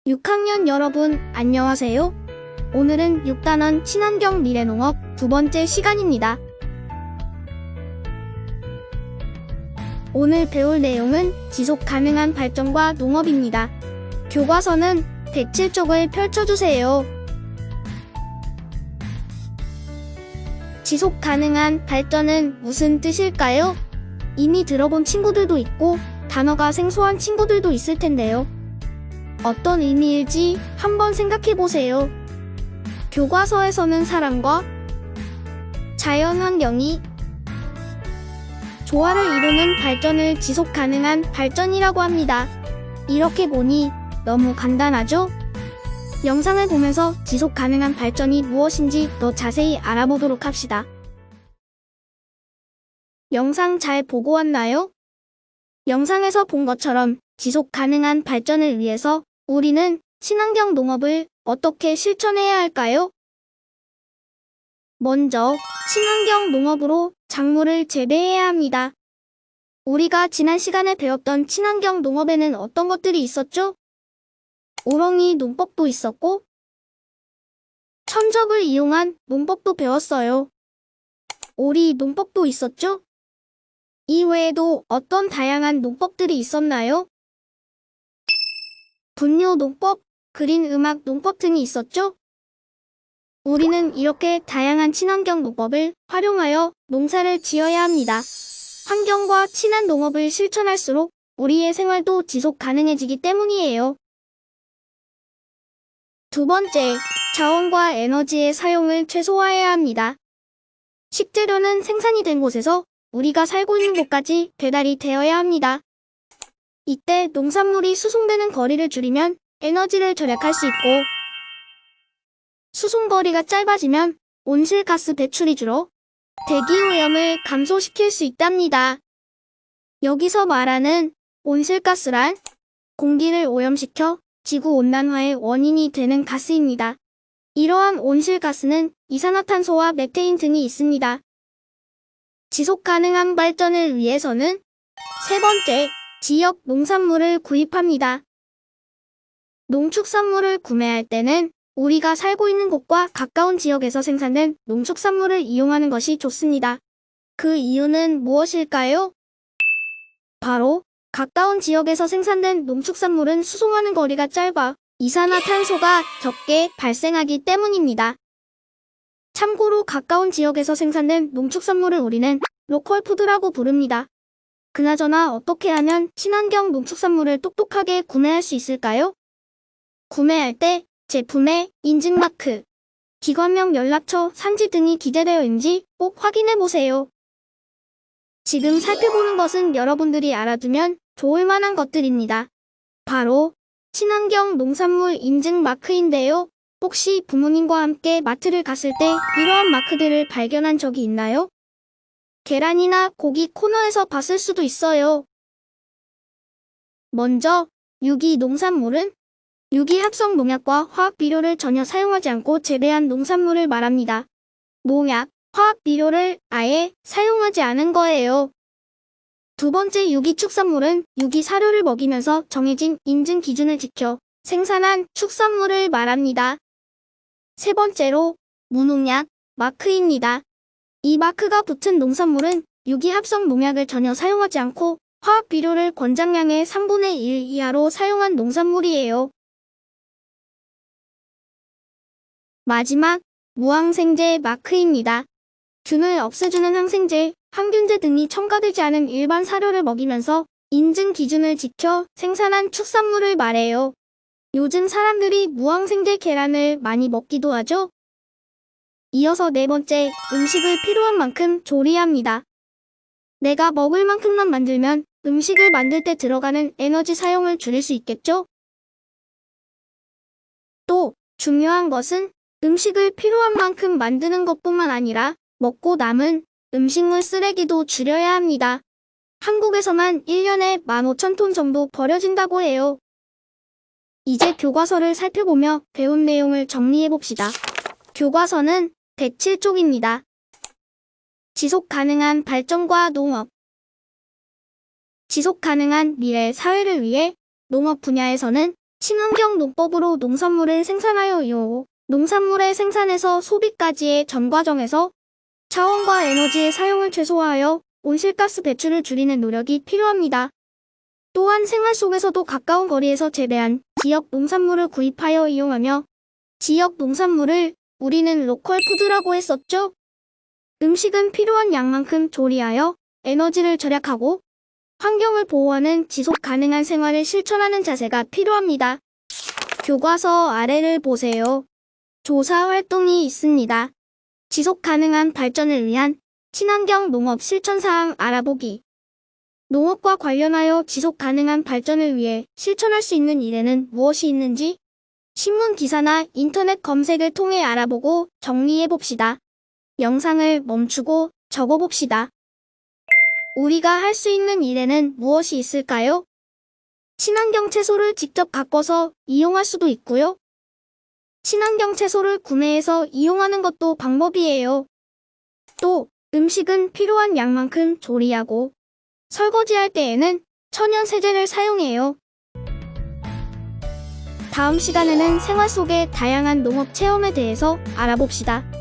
6학년 여러분, 안녕하세요. 오늘은 6단원 친환경 미래농업 두 번째 시간입니다. 오늘 배울 내용은 지속 가능한 발전과 농업입니다. 교과서는 107쪽을 펼쳐주세요. 지속 가능한 발전은 무슨 뜻일까요? 이미 들어본 친구들도 있고 단어가 생소한 친구들도 있을 텐데요. 어떤 의미일지 한번 생각해보세요. 교과서에서는 사람과 자연환경이 조화를 이루는 발전을 지속 가능한 발전이라고 합니다. 이렇게 보니 너무 간단하죠? 영상을 보면서 지속 가능한 발전이 무엇인지 더 자세히 알아보도록 합시다. 영상 잘 보고 왔나요? 영상에서 본 것처럼 지속 가능한 발전을 위해서 우리는 친환경 농업을 어떻게 실천해야 할까요? 먼저 친환경 농업으로 작물을 재배해야 합니다. 우리가 지난 시간에 배웠던 친환경 농업에는 어떤 것들이 있었죠? 우렁이 농법도 있었고 천적을 이용한 농법도 배웠어요. 오리 농법도 있었죠? 이 외에도 어떤 다양한 농법들이 있었나요? 분뇨 농법, 그린 음악 농법 등이 있었죠? 우리는 이렇게 다양한 친환경 농법을 활용하여 농사를 지어야 합니다. 환경과 친한 농업을 실천할수록 우리의 생활도 지속 가능해지기 때문이에요. 두 번째, 자원과 에너지의 사용을 최소화해야 합니다. 식재료는 생산이 된 곳에서 우리가 살고 있는 곳까지 배달이 되어야 합니다. 이때 농산물이 수송되는 거리를 줄이면 에너지를 절약할 수 있고 수송거리가 짧아지면 온실가스 배출이 줄어 대기오염을 감소시킬 수 있답니다. 여기서 말하는 온실가스란 공기를 오염시켜 지구온난화의 원인이 되는 가스입니다. 이러한 온실가스는 이산화탄소와 메테인 등이 있습니다. 지속가능한 발전을 위해서는 세 번째, 지역 농산물을 구입합니다. 농축산물을 구매할 때는 우리가 살고 있는 곳과 가까운 지역에서 생산된 농축산물을 이용하는 것이 좋습니다. 그 이유는 무엇일까요? 바로 가까운 지역에서 생산된 농축산물은 수송하는 거리가 짧아 이산화탄소가 적게 발생하기 때문입니다. 참고로 가까운 지역에서 생산된 농축산물을 우리는 로컬푸드라고 부릅니다. 그나저나 어떻게 하면 친환경 농축산물을 똑똑하게 구매할 수 있을까요? 구매할 때 제품의 인증마크, 기관명 연락처, 산지 등이 기재되어 있는지 꼭 확인해보세요. 지금 살펴보는 것은 여러분들이 알아두면 좋을 만한 것들입니다. 바로 친환경 농산물 인증 마크인데요. 혹시 부모님과 함께 마트를 갔을 때 이러한 마크들을 발견한 적이 있나요? 계란이나 고기 코너에서 봤을 수도 있어요. 먼저 유기 농산물은 유기합성 농약과 화학 비료를 전혀 사용하지 않고 재배한 농산물을 말합니다. 농약, 화학 비료를 아예 사용하지 않은 거예요. 두 번째, 유기축산물은 유기 사료를 먹이면서 정해진 인증 기준을 지켜 생산한 축산물을 말합니다. 세 번째로 무농약 마크입니다. 이 마크가 붙은 농산물은 유기합성 농약을 전혀 사용하지 않고 화학 비료를 권장량의 3분의 1 이하로 사용한 농산물이에요. 마지막, 무항생제 마크입니다. 균을 없애주는 항생제, 항균제 등이 첨가되지 않은 일반 사료를 먹이면서 인증 기준을 지켜 생산한 축산물을 말해요. 요즘 사람들이 무항생제 계란을 많이 먹기도 하죠? 이어서 네 번째, 음식을 필요한 만큼 조리합니다. 내가 먹을 만큼만 만들면 음식을 만들 때 들어가는 에너지 사용을 줄일 수 있겠죠? 또 중요한 것은 음식을 필요한 만큼 만드는 것뿐만 아니라 먹고 남은 음식물 쓰레기도 줄여야 합니다. 한국에서만 1년에 15,000톤 정도 버려진다고 해요. 이제 교과서를 살펴보며 배운 내용을 정리해봅시다. 교과서는 107쪽입니다. 지속 가능한 발전과 농업. 지속 가능한 미래 사회를 위해 농업 분야에서는 친환경 농법으로 농산물을 생산하여요. 농산물의 생산에서 소비까지의 전 과정에서 자원과 에너지의 사용을 최소화하여 온실가스 배출을 줄이는 노력이 필요합니다. 또한 생활 속에서도 가까운 거리에서 재배한 지역 농산물을 구입하여 이용하며 지역 농산물을 우리는 로컬 푸드라고 했었죠. 음식은 필요한 양만큼 조리하여 에너지를 절약하고 환경을 보호하는 지속 가능한 생활을 실천하는 자세가 필요합니다. 교과서 아래를 보세요. 조사 활동이 있습니다. 지속 가능한 발전을 위한 친환경 농업 실천사항 알아보기. 농업과 관련하여 지속 가능한 발전을 위해 실천할 수 있는 일에는 무엇이 있는지 신문 기사나 인터넷 검색을 통해 알아보고 정리해봅시다. 영상을 멈추고 적어봅시다. 우리가 할 수 있는 일에는 무엇이 있을까요? 친환경 채소를 직접 가꿔서 이용할 수도 있고요. 친환경 채소를 구매해서 이용하는 것도 방법이에요. 또 음식은 필요한 양만큼 조리하고 설거지할 때에는 천연 세제를 사용해요. 다음 시간에는 생활 속의 다양한 농업 체험에 대해서 알아봅시다.